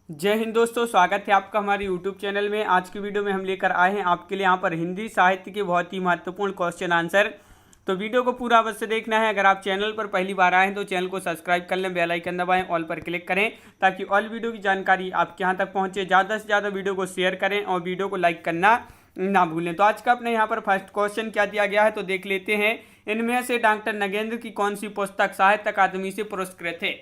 जय हिंद दोस्तों, स्वागत है आपका हमारे YouTube चैनल में। आज की वीडियो में हम लेकर आए हैं आपके लिए यहाँ पर हिंदी साहित्य के बहुत ही महत्वपूर्ण क्वेश्चन आंसर। तो वीडियो को पूरा अवश्य देखना है। अगर आप चैनल पर पहली बार आए हैं तो चैनल को सब्सक्राइब कर लें, बेल आइकन दबाएं, ऑल पर क्लिक करें ताकि ऑल वीडियो की जानकारी आपके यहाँ तक पहुँचे। ज़्यादा से ज़्यादा वीडियो को शेयर करें और वीडियो को लाइक करना ना भूलें। तो आज का अपने यहाँ पर फर्स्ट क्वेश्चन क्या दिया गया है तो देख लेते हैं। इनमें से डॉक्टर नगेंद्र की कौन सी पुस्तक साहित्य अकादमी से पुरस्कृत है?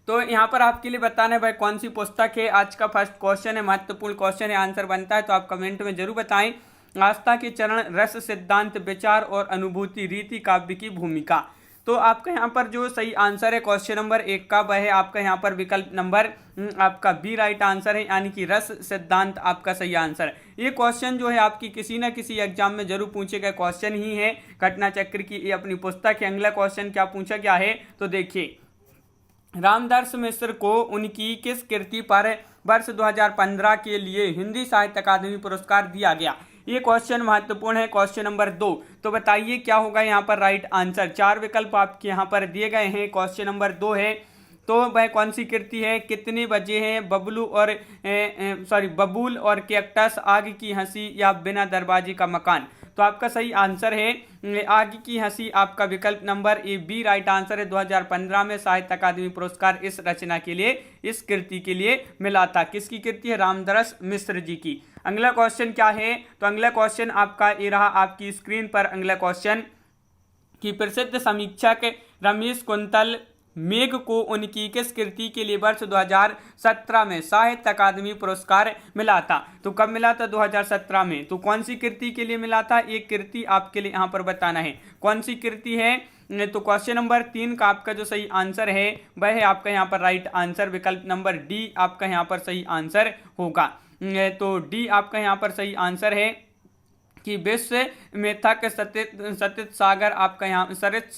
तो यहाँ पर आपके लिए बताना है भाई कौन सी पुस्तक है। आज का फर्स्ट क्वेश्चन है, महत्वपूर्ण क्वेश्चन है, आंसर बनता है तो आप कमेंट में जरूर बताएं। आस्था के चरण, रस, सिद्धांत, विचार और अनुभूति, रीति, काव्य की भूमिका। तो आपका यहाँ पर जो सही आंसर है क्वेश्चन नंबर 1 का वह है आपका यहाँ पर विकल्प नंबर आपका बी राइट आंसर है, यानी कि रस सिद्धांत आपका सही आंसर है। ये क्वेश्चन जो है आपकी किसी न किसी एग्जाम में जरूर पूछे गए क्वेश्चन ही है। घटना चक्र की ये अपनी पुस्तक है। अगला क्वेश्चन क्या पूछा गया है तो देखिए, रामदास मिश्र को उनकी किस कृति पर वर्ष 2015 के लिए हिंदी साहित्य अकादमी पुरस्कार दिया गया? ये क्वेश्चन महत्वपूर्ण है। क्वेश्चन नंबर 2, तो बताइए क्या होगा यहाँ पर राइट आंसर। 4 विकल्प आपके यहाँ पर दिए गए हैं। क्वेश्चन नंबर 2 है तो वह कौन सी कृति है? कितने बजे हैं, बबूल और कैक्टस, आग की हंसी या बिना दरवाजे का मकान। तो आपका सही आंसर है आग की हंसी, आपका विकल्प number A B right answer है। 2015 में साहित्य अकादमी पुरस्कार इस रचना के लिए, इस कृति के लिए मिला था। किसकी कृति है? रामदास मिश्र जी की। अगला क्वेश्चन क्या है तो अगला क्वेश्चन आपका ये रहा आपकी स्क्रीन पर। अगला क्वेश्चन कि प्रसिद्ध समीक्षक रमेश कुंतल मेघ को उनकी किस कृति के लिए वर्ष 2017 में साहित्य अकादमी पुरस्कार मिला था? तो कब मिला था? 2017 में। तो कौन सी कृति के लिए मिला था? एक कृति आपके लिए यहाँ पर बताना है कौन सी कृति है। तो क्वेश्चन नंबर 3 का आपका जो सही आंसर है वह है आपका यहाँ पर राइट आंसर, विकल्प नंबर डी आपका यहाँ पर सही आंसर होगा। तो डी आपका यहाँ पर सही आंसर है कि विश्व मेथक सतित सागर आपका यहाँ सरित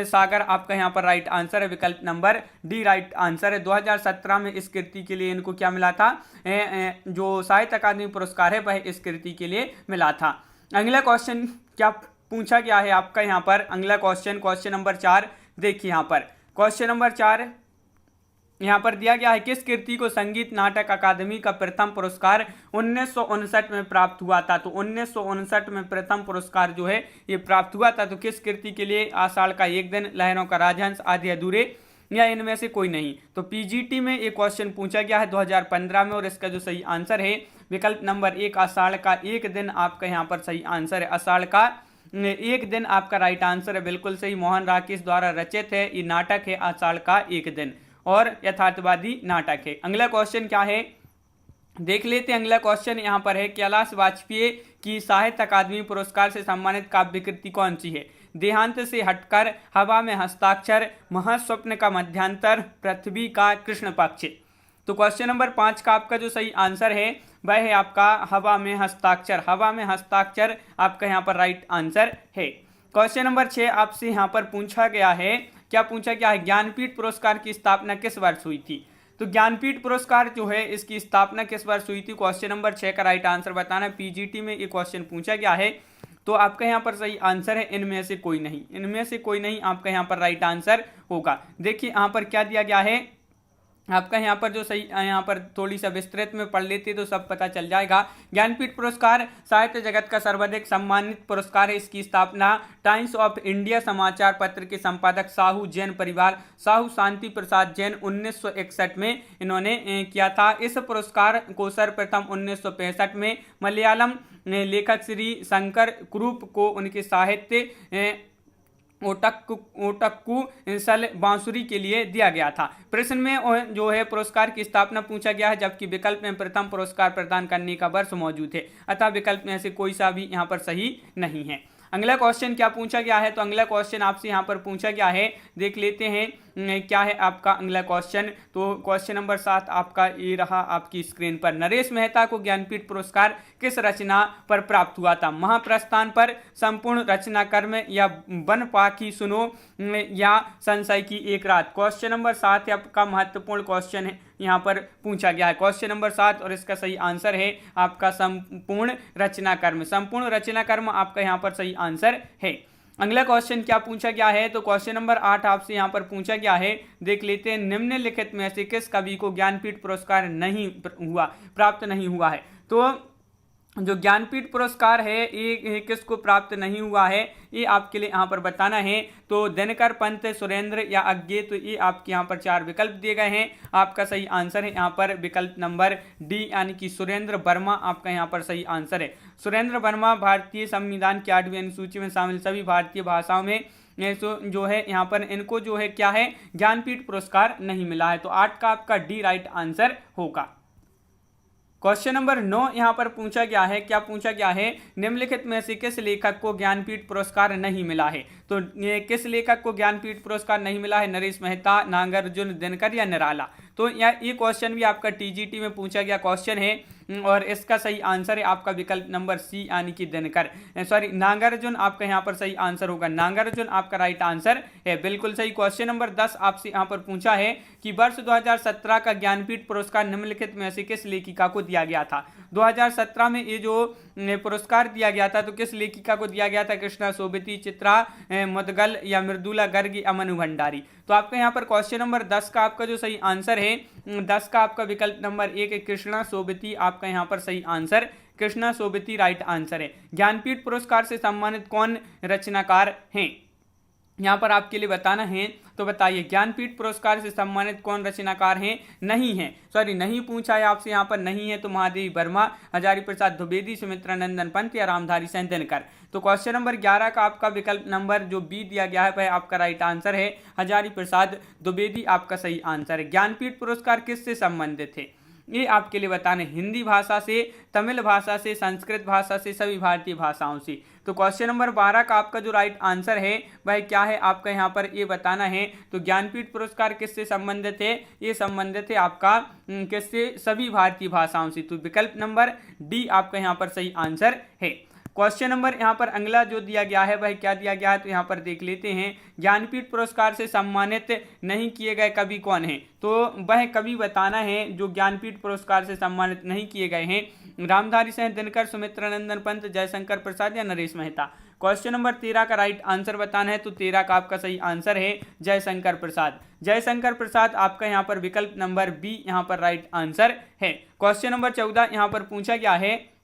सागर आपका यहाँ पर राइट आंसर है, विकल्प नंबर डी राइट आंसर है। 2017 में इस कृति के लिए इनको क्या मिला था? जो साहित्य अकादमी पुरस्कार है वह इस कृति के लिए मिला था। अगला क्वेश्चन क्या पूछा गया है आपका यहाँ पर? अगला क्वेश्चन, क्वेश्चन नंबर 4 देखिए यहाँ पर। क्वेश्चन नंबर 4 यहाँ पर दिया गया है, किस कृति को संगीत नाटक अकादमी का प्रथम पुरस्कार 1959 में प्राप्त हुआ था? तो 1959 में प्रथम पुरस्कार जो है ये प्राप्त हुआ था। तो किस कृति के लिए? आषाढ़ का एक दिन, लहरों का राजहंस, आधे अधूरे या इनमें से कोई नहीं। तो पीजीटी में एक क्वेश्चन पूछा गया है 2015 में और इसका जो सही आंसर है विकल्प नंबर 1 आषाढ़ का एक दिन आपका यहाँ पर सही आंसर है। आषाढ़ का एक दिन आपका राइट आंसर है, बिल्कुल सही। मोहन राकेश द्वारा रचित है ये नाटक है आषाढ़ का एक दिन और यथार्थवादी नाटक है। अगला क्वेश्चन क्या है देख लेते हैं। अगला क्वेश्चन यहाँ पर है, कैलाश वाजपेयी की साहित्य अकादमी पुरस्कार से सम्मानित काव्य कृति कौन सी है? देहांत से हटकर, हवा में हस्ताक्षर, महास्वप्न का मध्यांतर, पृथ्वी का कृष्ण पक्ष। तो क्वेश्चन नंबर 5 का आपका जो सही आंसर है वह है आपका हवा में हस्ताक्षर। हवा में हस्ताक्षर आपका यहाँ पर राइट आंसर है। क्वेश्चन नंबर 6 आपसे यहाँ पर पूछा गया है, क्या पूछा गया है? ज्ञानपीठ पुरस्कार की स्थापना किस वर्ष हुई थी? तो ज्ञानपीठ पुरस्कार जो है इसकी स्थापना किस वर्ष हुई थी? क्वेश्चन नंबर 6 का राइट आंसर बताना। पीजीटी में ये क्वेश्चन पूछा गया है तो आपका यहाँ पर सही आंसर है इनमें से कोई नहीं। इनमें से कोई नहीं आपका यहाँ पर राइट आंसर होगा। देखिए यहाँ पर क्या दिया गया है आपका यहाँ पर जो सही, यहाँ पर थोड़ी सा विस्तृत में पढ़ लेते तो सब पता चल जाएगा। ज्ञानपीठ पुरस्कार साहित्य जगत का सर्वाधिक सम्मानित पुरस्कार है। इसकी स्थापना टाइम्स ऑफ इंडिया समाचार पत्र के संपादक साहू जैन परिवार, साहू शांति प्रसाद जैन 1961 में इन्होंने किया था। इस पुरस्कार को सर्वप्रथम 1965 में मलयालम लेखक श्री शंकर कुरूप को उनके साहित्य ओटक्कू सल बांसुरी के लिए दिया गया था। प्रश्न में जो है पुरस्कार की स्थापना पूछा गया है, जबकि विकल्प में प्रथम पुरस्कार प्रदान करने का वर्ष मौजूद है। अतः विकल्प में से कोई सा भी यहाँ पर सही नहीं है। अगला क्वेश्चन क्या पूछा गया है तो अगला क्वेश्चन आपसे यहाँ पर पूछा गया है, देख लेते हैं क्या है आपका अगला क्वेश्चन। तो क्वेश्चन नंबर 7 आपका ये रहा आपकी स्क्रीन पर। नरेश मेहता को ज्ञानपीठ पुरस्कार किस रचना पर प्राप्त हुआ था? महाप्रस्थान पर, संपूर्ण रचना कर्म या वन पाखी सुनो या संशय की एक रात। क्वेश्चन नंबर 7 आपका महत्वपूर्ण क्वेश्चन है, यहाँ पर पूछा गया है क्वेश्चन नंबर 7 और इसका सही आंसर है आपका संपूर्ण रचना कर्म। संपूर्ण रचना कर्म आपका यहाँ पर सही आंसर है। अगला क्वेश्चन क्या पूछा गया है, तो क्वेश्चन नंबर 8 आपसे यहाँ पर पूछा गया है, देख लेते हैं। निम्नलिखित में से किस कवि को ज्ञानपीठ पुरस्कार प्राप्त नहीं हुआ है। तो जो ज्ञानपीठ पुरस्कार है ये किसको प्राप्त नहीं हुआ है, ये आपके लिए यहाँ पर बताना है। तो दिनकर, पंत, सुरेंद्र या अज्ञे, तो ये आपके यहाँ पर 4 विकल्प दिए गए हैं। आपका सही आंसर है यहाँ पर विकल्प नंबर डी, यानी कि सुरेंद्र वर्मा आपका यहाँ पर सही आंसर है। सुरेंद्र वर्मा भारतीय संविधान की 8वीं अनुसूची में शामिल सभी भारतीय भाषाओं में जो है यहाँ पर इनको जो है क्या है, ज्ञानपीठ पुरस्कार नहीं मिला है। तो 8 का आपका डी राइट आंसर होगा। क्वेश्चन नंबर 9 यहाँ पर पूछा गया है, क्या पूछा गया है, निम्नलिखित में से किस लेखक को ज्ञानपीठ पुरस्कार नहीं मिला है। तो ये किस लेखक को ज्ञानपीठ पुरस्कार नहीं मिला है, नरेश मेहता, नागार्जुन, दिनकर या निराला। तो ये क्वेश्चन भी आपका टीजीटी में पूछा गया क्वेश्चन है और इसका सही आंसर है आपका विकल्प नंबर सी, यानी कि दिनकर, सॉरी नागार्जुन आपका यहाँ पर सही आंसर होगा। नागार्जुन आपका राइट आंसर है, बिल्कुल सही। क्वेश्चन नंबर 10 आपसे यहाँ पर पूछा है कि वर्ष 2017 का ज्ञानपीठ पुरस्कार निम्नलिखित में से किस लेखिका को दिया गया था। 2017 में ये जो पुरस्कार दिया गया था तो किस लेखिका को दिया गया था, कृष्णा सोबती, चित्रा मुदगल या मृदुला गर्ग या मनु भंडारी। तो आपका यहाँ पर क्वेश्चन नंबर 10 का आपका जो सही आंसर है, 10 का आपका विकल्प नंबर 1 कृष्णा सोबती आपका यहाँ पर सही answer, Krishna Sobti right answer है। ज्ञानपीठ पुरस्कार से सम्मानित कौन रचनाकार हैं, यहाँ पर आपके लिए बताना है। तो बताइए ज्ञानपीठ पुरस्कार से सम्मानित कौन रचनाकार हैं, नहीं है, सॉरी नहीं पूछा है आपसे यहाँ पर, नहीं है तो महादेवी वर्मा, हजारी प्रसाद द्विवेदी, सुमित्रानंदन पंत या रामधारी सिंह दिनकर। तो क्वेश्चन नंबर 11 का आपका विकल्प नंबर जो बी दिया गया है वह आपका राइट आंसर है, हजारी प्रसाद द्विवेदी आपका सही आंसर है। ज्ञानपीठ पुरस्कार किससे संबंधित है, ये आपके लिए बताने, हिंदी भाषा से, तमिल भाषा से, संस्कृत भाषा से, सभी भारतीय भाषाओं से। तो क्वेश्चन नंबर 12 का आपका जो राइट आंसर है वह क्या है, आपका यहाँ पर ये बताना है। तो ज्ञानपीठ पुरस्कार किससे संबंधित है, ये संबंधित है आपका किससे, सभी भारतीय भाषाओं से। तो विकल्प नंबर डी आपका यहाँ पर सही आंसर है। क्वेश्चन नंबर यहाँ पर अगला जो दिया गया है वह क्या दिया गया है, तो यहाँ पर देख लेते हैं। ज्ञानपीठ पुरस्कार से सम्मानित नहीं किए गए कवि कौन हैं, तो वह कवि बताना है जो ज्ञानपीठ पुरस्कार से सम्मानित नहीं किए गए हैं। रामधारी सिंह दिनकर, सुमित्रानंदन पंत, जयशंकर प्रसाद या नरेश मेहता। क्वेश्चन नंबर 13 का राइट आंसर बताना है, तो 13 का आपका सही आंसर है जयशंकर प्रसाद। जयशंकर प्रसाद आपका यहाँ पर विकल्प नंबर बी यहाँ पर राइट आंसर है। क्वेश्चन नंबर 14 यहाँ पर पूछा गया है,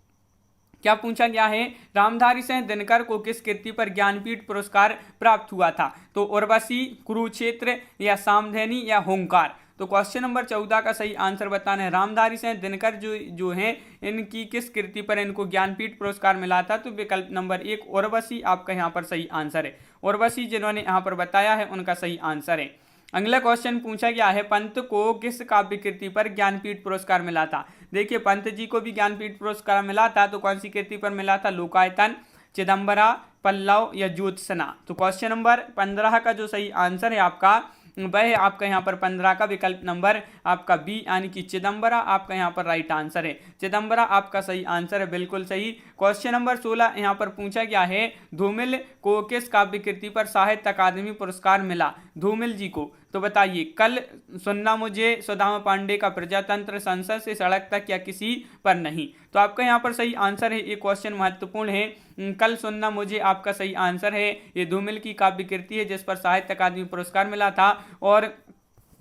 क्या पूछा गया है, रामधारी सिंह दिनकर को किस कृति पर ज्ञानपीठ पुरस्कार प्राप्त हुआ था। तो उर्वशी, कुरुक्षेत्र या सामधेनी या होंकार। तो क्वेश्चन नंबर 14 का सही आंसर बताना है। रामधारी सिंह दिनकर जो हैं इनकी किस कृति पर इनको ज्ञानपीठ पुरस्कार मिला था, तो विकल्प नंबर 1 उर्वशी आपका यहाँ पर सही आंसर है। उर्वशी जिन्होंने यहाँ पर बताया है उनका सही आंसर है। अगला क्वेश्चन पूछा गया है, पंत को किस काव्य कृति पर ज्ञानपीठ पुरस्कार मिला था। देखिए पंत जी को भी ज्ञानपीठ पुरस्कार मिला था, तो कौन सी कृति पर मिला था, लोकायतन, चिदंबरा, पल्लव या ज्योत्सना। तो क्वेश्चन नंबर 15 का जो सही आंसर है आपका वह आपका यहाँ पर 15 का विकल्प नंबर आपका बी, यानी कि चिदंबरा आपका यहाँ पर राइट आंसर है। चिदंबरा आपका सही आंसर है, बिल्कुल सही। क्वेश्चन नंबर 16 यहाँ पर पूछा गया है, धूमिल को किस काव्य कृति पर साहित्य अकादमी पुरस्कार मिला, धूमिल जी को। तो बताइए, कल सुनना मुझे, सुदामा पांडे का प्रजातंत्र, संसद से सड़क तक या किसी पर नहीं। तो आपका यहाँ पर सही आंसर है, ये क्वेश्चन महत्वपूर्ण है। कल सुनना मुझे आपका सही आंसर है, ये धूमिल की काव्य कृति है जिस पर साहित्य अकादमी पुरस्कार मिला था और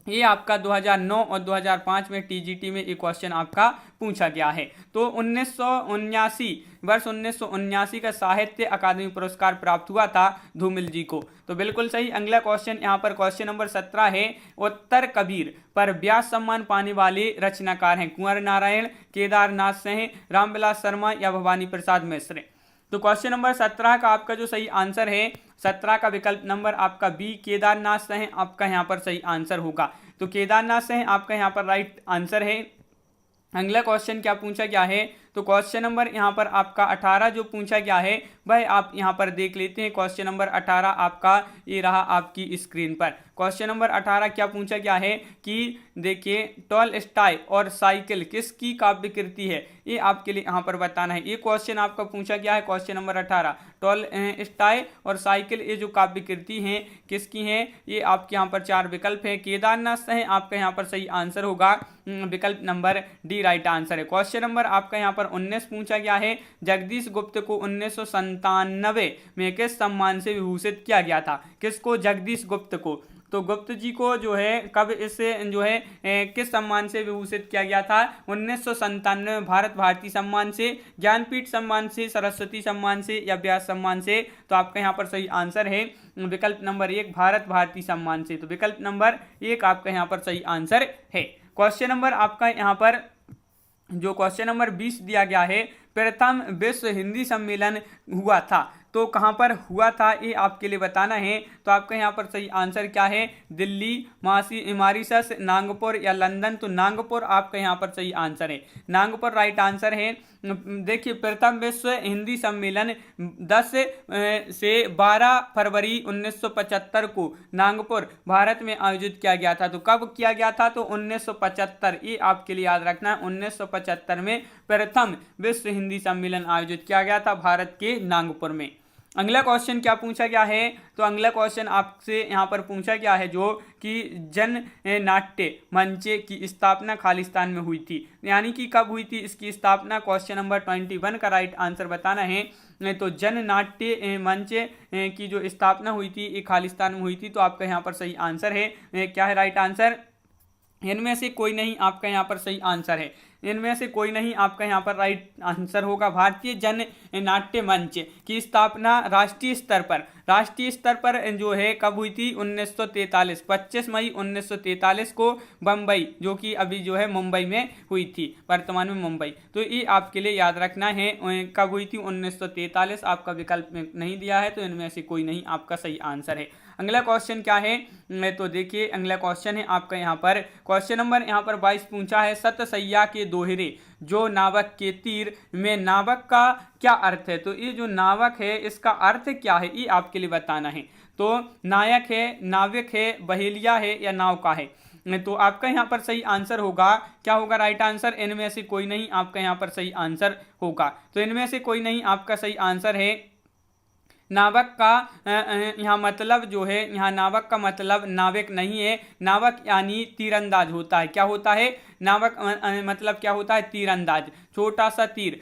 ये आपका 2009 और 2005 में टीजीटी में एक क्वेश्चन आपका पूछा गया है। तो 1979 का साहित्य अकादमी पुरस्कार प्राप्त हुआ था धूमिल जी को। तो बिल्कुल सही। अगला क्वेश्चन यहाँ पर क्वेश्चन नंबर 17 है, उत्तर कबीर पर व्यास सम्मान पाने वाले रचनाकार हैं कुंवर नारायण, केदारनाथ सिंह, रामविलास शर्मा या भवानी प्रसाद मिश्र। तो क्वेश्चन नंबर 17 का आपका जो सही आंसर है, 17 का विकल्प नंबर आपका बी, केदारनाथ सिंह आपका यहाँ पर सही आंसर होगा। तो केदारनाथ सिंह आपका यहाँ पर राइट आंसर है। अगला क्वेश्चन क्या पूछा गया है, तो क्वेश्चन नंबर यहाँ पर आपका 18 जो पूछा गया है वह आप यहाँ पर देख लेते हैं। क्वेश्चन नंबर 18 आपका ये रहा आपकी स्क्रीन पर। क्वेश्चन नंबर 18 क्या पूछा गया है कि देखिए, टॉलस्टॉय और साइकिल किसकी काव्य कृति है, ये आपके लिए यहाँ पर बताना है। ये क्वेश्चन आपका पूछा गया है क्वेश्चन नंबर 18, टॉलस्टॉय और साइकिल ये जो काव्य कृति हैं किसकी हैं, ये आपके यहाँ पर 4 विकल्प हैं। केदारनाथ सिंह आपका यहाँ पर सही आंसर होगा, विकल्प नंबर डी राइट आंसर है। क्वेश्चन नंबर आपका यहाँ पर 19 पूछा गया है, जगदीश गुप्त को 1997 1997 में किस सम्मान से विभूषित किया गया था? किसको? जगदीश गुप्त को। तो गुप्त जी को जो है कब इसे जो है किस सम्मान से विभूषित किया गया था? 1997 में भारत भारती सम्मान से, ज्ञानपीठ सम्मान से, सरस्वती सम्मान से या व्यास सम्मान से? तो आपका यहाँ पर सही आंसर है विकल्प नंबर 1, भारत भारती सम्मान से। तो विकल्प नंबर 1 आपका यहाँ पर सही आंसर है। क्वेश्चन नंबर आपका यहाँ पर जो क्वेश्चन नंबर 20 दिया गया है, प्रथम विश्व हिंदी सम्मेलन हुआ था तो कहाँ पर हुआ था, ये आपके लिए बताना है। तो आपका यहाँ पर सही आंसर क्या है? दिल्ली, मॉरिशस, नागपुर या लंदन? तो नागपुर आपका यहाँ पर सही आंसर है, नागपुर राइट आंसर है। देखिए प्रथम विश्व हिंदी सम्मेलन 10 से 12 फरवरी 1975 को नागपुर भारत में आयोजित किया गया था। तो कब किया गया था? तो 1975, ये आपके लिए याद रखना है। 1975 में प्रथम विश्व हिंदी सम्मेलन आयोजित किया गया था भारत के नागपुर में। अगला क्वेश्चन क्या पूछा गया है? तो अगला क्वेश्चन आपसे यहाँ पर पूछा गया है जो कि जन नाट्य मंच की स्थापना खालिस्तान में हुई थी, यानी कि कब हुई थी इसकी स्थापना? क्वेश्चन नंबर 21 का राइट आंसर बताना है। तो जन नाट्य मंच की जो स्थापना हुई थी ये खालिस्तान में हुई थी। तो आपका यहाँ पर सही आंसर है क्या है राइट आंसर? इनमें से कोई नहीं आपका यहाँ पर सही आंसर है, इनमें से कोई नहीं आपका यहाँ पर राइट आंसर होगा। भारतीय जन नाट्य मंच की स्थापना राष्ट्रीय स्तर पर जो है कब हुई थी? 1943, 25 मई 1943 को बम्बई, जो कि अभी जो है मुंबई में हुई थी, वर्तमान में मुंबई। तो ये आपके लिए याद रखना है कब हुई थी? 1943 आपका विकल्प में नहीं दिया है, तो इनमें से कोई नहीं आपका सही आंसर है। अगला क्वेश्चन क्या है? तो देखिए अगला क्वेश्चन है आपका यहाँ पर क्वेश्चन नंबर यहाँ पर 22 पूछा है, सतसैया के दोहरे जो नावक के तीर में, नावक का क्या अर्थ है? तो ये जो नावक है इसका अर्थ क्या है ये आपके लिए बताना है। तो नायक है, नाविक है, बहेलिया है या नावका है? तो आपका यहाँ पर सही आंसर होगा, क्या होगा राइट आंसर? इनमें से कोई नहीं आपका यहाँ पर सही आंसर होगा। तो इनमें से कोई नहीं आपका सही आंसर है। नावक का यहाँ मतलब जो है, यहाँ नावक का मतलब नाविक नहीं है, नावक यानी तीरंदाज होता है। क्या होता है? नावक मतलब क्या होता है? तीरंदाज, छोटा सा तीर,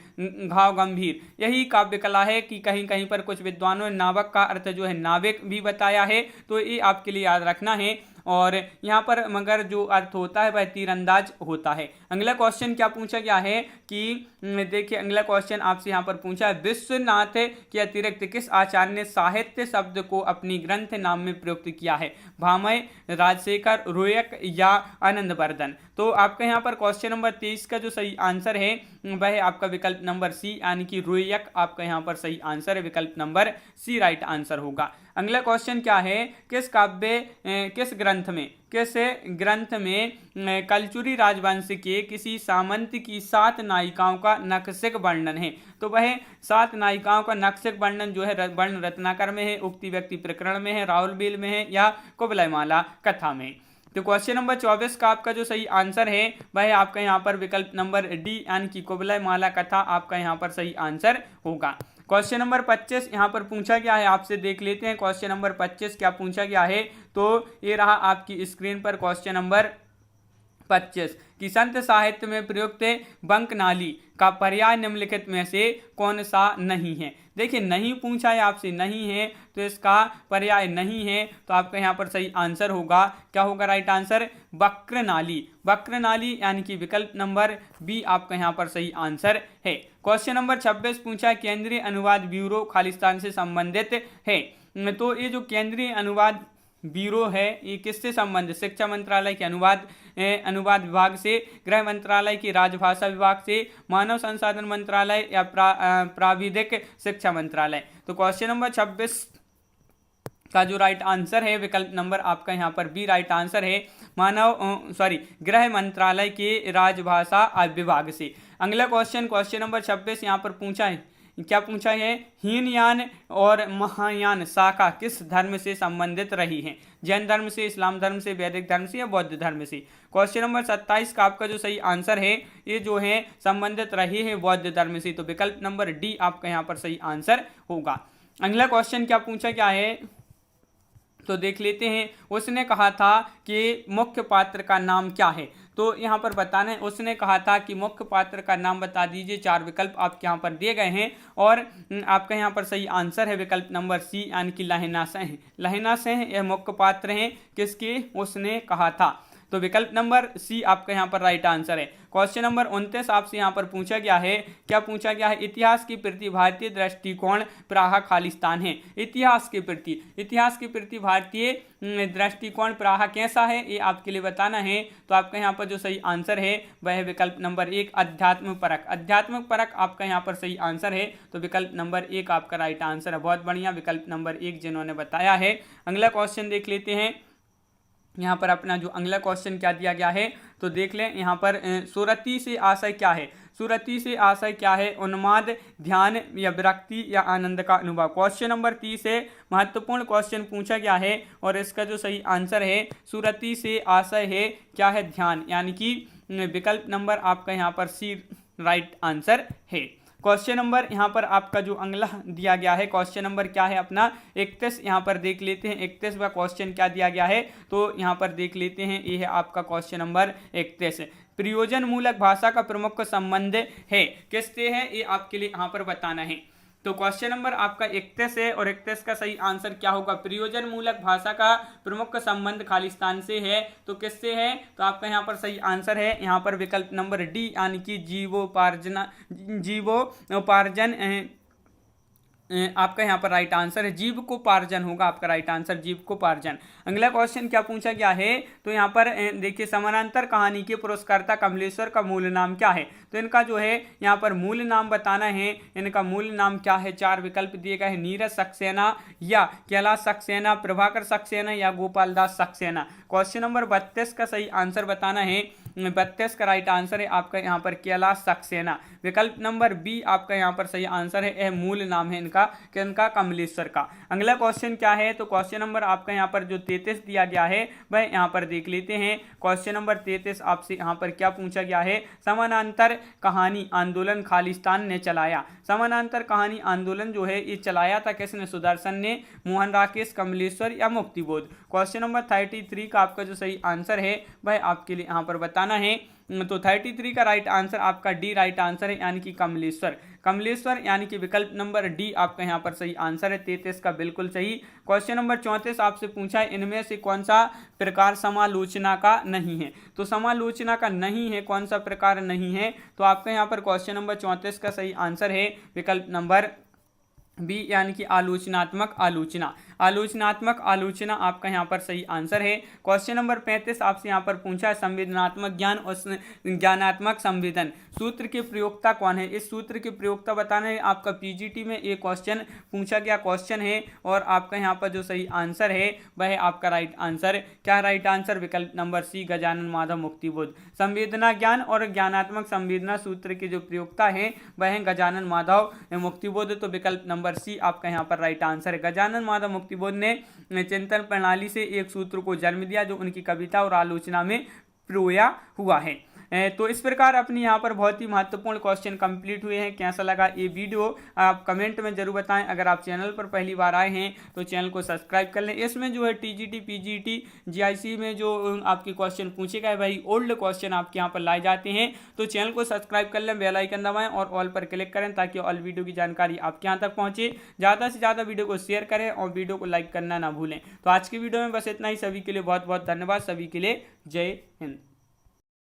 घाव गंभीर। यही काव्य कला है कि कहीं कहीं पर कुछ विद्वानों ने नावक का अर्थ जो है नाविक भी बताया है। तो ये आपके लिए याद रखना है। और यहाँ पर मगर जो अर्थ होता है वह तीरंदाज होता है। अगला क्वेश्चन क्या पूछा गया है कि देखिए अगला क्वेश्चन आपसे यहाँ पर पूछा है, विश्वनाथ के अतिरिक्त किस आचार्य ने साहित्य शब्द को अपनी ग्रंथ नाम में प्रयुक्त किया है? भामय, राजशेखर, रोयक या आनंदवर्धन? तो आपका यहाँ पर क्वेश्चन नंबर 23 का जो सही आंसर है वह आपका विकल्प नंबर सी यानी कि रोयक आपका यहाँ पर सही आंसर है, विकल्प नंबर सी राइट आंसर होगा। अगला क्वेश्चन क्या है? किस ग्रंथ में कलचुरी राजवंश के किसी सामंत की 7 नायिकाओं का नखशिख वर्णन है? तो वह 7 नायिकाओं का नखशिख वर्णन जो है वर्ण रत्नाकर में है, उक्ति व्यक्ति प्रकरण में है, राउलबील में है या कुवलयमाला कथा में? तो क्वेश्चन नंबर 24 का आपका जो सही आंसर है वह आपका यहाँ पर विकल्प नंबर डी यानी कि कुवलयमाला कथा आपका यहाँ पर सही आंसर होगा। क्वेश्चन नंबर 25 यहाँ पर पूछा गया है, आपसे देख लेते हैं क्वेश्चन नंबर 25 क्या पूछा गया है। तो ये रहा आपकी स्क्रीन पर क्वेश्चन नंबर 25 कि संत साहित्य में प्रयुक्त बंकनाली का पर्याय निम्नलिखित में से कौन सा नहीं है? देखिए नहीं पूछा है आपसे, नहीं है तो इसका पर्याय नहीं है। तो आपका यहाँ पर सही आंसर होगा, क्या होगा राइट आंसर? वक्रनाली, वक्रनाली यानी कि विकल्प नंबर बी आपका यहाँ पर सही आंसर है। क्वेश्चन नंबर 26 पूछा, केंद्रीय अनुवाद ब्यूरो खालिस्तान से संबंधित है। तो ये जो केंद्रीय अनुवाद ब्यूरो है ये किससे संबंधित? शिक्षा मंत्रालय के अनुवाद विभाग से, गृह मंत्रालय की राजभाषा विभाग से, मानव संसाधन मंत्रालय या प्राविधिक शिक्षा मंत्रालय? तो क्वेश्चन नंबर 26 का जो राइट आंसर है विकल्प नंबर आपका यहाँ पर बी राइट आंसर है, गृह मंत्रालय के राजभाषा विभाग से। अगला क्वेश्चन नंबर 26 यहाँ पर पूछा है, क्या पूछा है? हीनयान और महायान शाखा किस धर्म से संबंधित रही हैं? जैन धर्म से, इस्लाम धर्म से, वैदिक धर्म से या बौद्ध धर्म से? क्वेश्चन नंबर 27 का आपका जो सही आंसर है ये जो है संबंधित रही है बौद्ध धर्म से। तो विकल्प नंबर डी आपका यहाँ पर सही आंसर होगा। अगला क्वेश्चन क्या पूछा गया है तो देख लेते हैं। उसने कहा था कि मुख्य पात्र का नाम क्या है? तो यहाँ पर बताना है, उसने कहा था कि मुख्य पात्र का नाम बता दीजिए। 4 विकल्प आपके यहाँ पर दिए गए हैं और आपका यहाँ पर सही आंसर है विकल्प नंबर सी, यानी कि लहना सिंह। लहना सिंह यह मुख्य पात्र हैं किसके, उसने कहा था। तो विकल्प नंबर सी आपका यहाँ पर राइट आंसर है। क्वेश्चन नंबर 29 आपसे यहाँ पर पूछा गया है, क्या पूछा गया है, इतिहास के प्रति भारतीय दृष्टिकोण प्राह खालिस्तान है। इतिहास के प्रति भारतीय दृष्टिकोण प्राह कैसा है, ये आपके लिए बताना है। तो आपका यहाँ पर जो सही आंसर है वह है विकल्प नंबर 1 अध्यात्म परक। अध्यात्म परक आपका यहाँ पर सही आंसर है। तो विकल्प नंबर 1 आपका राइट आंसर है। बहुत बढ़िया, विकल्प नंबर 1 जिन्होंने बताया है। अगला क्वेश्चन देख लेते हैं। यहाँ पर अपना जो अगला क्वेश्चन क्या दिया गया है तो देख लें। यहाँ पर सुरति से आशय क्या है। सुरति से आशय क्या है, उन्माद, ध्यान या विरक्ति या आनंद का अनुभव। क्वेश्चन नंबर 30 से महत्वपूर्ण क्वेश्चन पूछा गया है और इसका जो सही आंसर है सुरति से आशय है क्या है, ध्यान, यानी कि विकल्प नंबर आपका यहाँ पर सी राइट आंसर है। क्वेश्चन नंबर यहाँ पर आपका जो अगला दिया गया है, क्वेश्चन नंबर क्या है अपना 31, यहाँ पर देख लेते हैं 31 का क्वेश्चन क्या दिया गया है। तो यहाँ पर देख लेते हैं, ये है आपका क्वेश्चन नंबर 31। प्रयोजन मूलक भाषा का प्रमुख संबंध है किससे है, ये आपके लिए यहाँ पर बताना है। तो क्वेश्चन नंबर आपका 31 है और 31 का सही आंसर क्या होगा, प्रयोजन मूलक भाषा का प्रमुख संबंध खालिस्तान से है। तो किससे है, तो आपका यहाँ पर सही आंसर है यहाँ पर विकल्प नंबर डी, यानी कि जीवोपार्जन आपका यहाँ पर राइट आंसर है। जीव को पार्जन होगा आपका राइट आंसर, जीव को पार्जन। अगला क्वेश्चन क्या पूछा गया है, तो यहाँ पर देखिए समानांतर कहानी के पुरस्कर्ता कमलेश्वर का मूल नाम क्या है। तो इनका जो है यहाँ पर मूल नाम बताना है। इनका मूल नाम क्या है, 4 विकल्प दिए गए हैं, नीरज सक्सेना या कैलाश सक्सेना, प्रभाकर सक्सेना या गोपाल दास सक्सेना। क्वेश्चन नंबर 32 का सही आंसर बताना है। 32 का राइट आंसर है आपका यहाँ पर कैलाश सक्सेना। विकल्प नंबर बी आपका यहाँ पर सही आंसर है, यह मूल नाम है इनका कमलेश्वर का। अगला क्वेश्चन क्या है, तो क्वेश्चन नंबर आपका यहाँ पर जो 33 दिया गया है वह यहाँ पर देख लेते हैं। क्वेश्चन नंबर 33 आपसे यहाँ पर क्या पूछा गया है, समानांतर कहानी आंदोलन खालिस्तान ने चलाया। समानांतर कहानी आंदोलन जो है ये चलाया था किसने, सुदर्शन ने, मोहन राकेश, कमलेश्वर या मुक्तिबोध। क्वेश्चन नंबर 33 का आपका जो सही आंसर है वह आपके लिए यहाँ पर बताना है। तो 33 का राइट आंसर आपका डी राइट आंसर है, यानी कि कमलेश्वर। कमलेश्वर यानी कि विकल्प नंबर डी आपका यहाँ पर सही आंसर है। 33 का बिल्कुल सही। क्वेश्चन नंबर 34 आपसे पूछा है, इनमें से कौन सा प्रकार समालोचना का नहीं है। तो समालोचना का नहीं है, कौन सा प्रकार नहीं है, तो आपका यहाँ पर क्वेश्चन नंबर 34 का सही आंसर है विकल्प नंबर बी, यानी कि आलोचनात्मक आलोचना। आलोचनात्मक आलोचना आपका यहाँ पर सही आंसर है। क्वेश्चन नंबर 35 आपसे यहाँ पर पूछा है, संवेदनात्मक ज्ञान और ज्ञानात्मक संवेदन सूत्र के प्रयोक्ता कौन है। इस सूत्र के प्रयोक्ता बताना है। आपका पीजीटी में ये क्वेश्चन पूछा गया क्वेश्चन है और आपका यहाँ पर जो सही आंसर है वह है आपका राइट आंसर। क्या राइट आंसर, विकल्प नंबर सी, गजानन माधव मुक्तिबोध। संवेदना ज्ञान और ज्ञानात्मक संवेदना सूत्र के जो प्रयोक्ता है वह है गजानन माधव मुक्तिबोध। तो विकल्प नंबर सी आपका यहाँ पर राइट आंसर है। गजानन माधव मुक्तिबोध ने चिंतन प्रणाली से एक सूत्र को जन्म दिया जो उनकी कविता और आलोचना में पिरोया हुआ है। तो इस प्रकार अपनी यहाँ पर बहुत ही महत्वपूर्ण क्वेश्चन कंप्लीट हुए हैं। कैसा लगा ये वीडियो आप कमेंट में जरूर बताएं। अगर आप चैनल पर पहली बार आए हैं तो चैनल को सब्सक्राइब कर लें। इसमें जो है टीजीटी, पीजीटी, जीआईसी में जो आपके क्वेश्चन पूछे गए वही ओल्ड क्वेश्चन आपके यहाँ पर लाए जाते हैं। तो चैनल को सब्सक्राइब कर लें, बेल आइकन दबाएं और ऑल पर क्लिक करें ताकि ऑल वीडियो की जानकारी आपके यहाँ तक पहुँचे। ज़्यादा से ज़्यादा वीडियो को शेयर करें और वीडियो को लाइक करना ना भूलें। तो आज की वीडियो में बस इतना ही। सभी के लिए बहुत बहुत धन्यवाद। सभी के लिए जय हिंद।